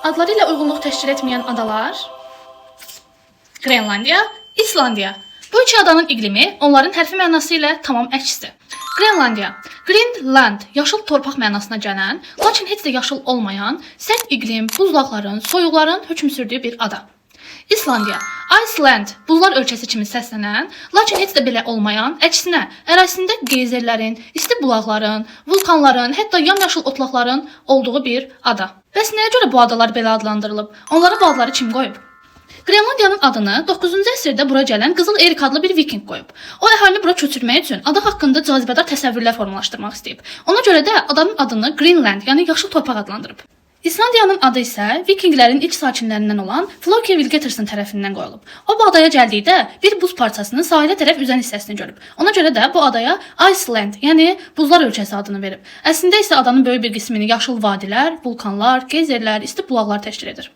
Adları ilə uyğunluq təşkil etməyən adalar: Qrenlandiya, İslandiya. Bu iki adanın iqlimi onların hərfi mənası ilə tamam əksdir. Qrenlandiya, Greenland, yaşıl torpaq mənasına gələn, lakin heç də yaşıl olmayan, sərt iqlim, buzlaqların, soyuqların hökm sürdüyü bir ada. İslandiya, Iceland, buzlar ölkəsi kimi səslənən, lakin heç də belə olmayan, əksinə, ərazisində geyzerlərin, isti bulaqların, vulkanların, hətta yamyaşıl otlaqların olduğu bir ada. Bəs nəyə görə bu adalar belə adlandırılıb? Onlara bu adları kim qoyub? Qrenlandiyanın adını 9-cu əsrdə bura gələn Qızıl Erik adlı bir viking qoyub. O əhalini bura köçürmək üçün ada haqqında cazibədar təsəvvürlər formalaşdırmaq istəyib. Ona görə də adanın adını Greenland, yəni yaşıl torpaq adlandırıb. İslandiyanın adı isə vikinglərin ilk sakinlərindən olan Floki Vilgetersen tərəfindən qoyulub. O bu adaya gəldikdə bir buz parçasının sahilə tərəf üzən hissəsini görüb. Ona görə də bu adaya Iceland, yəni buzlar ölkəsi adını verib. Əslində isə adanın böyük bir qismini yaşıl vadilər, vulkanlar, geyzerlər, isti bulaqlar təşkil edir.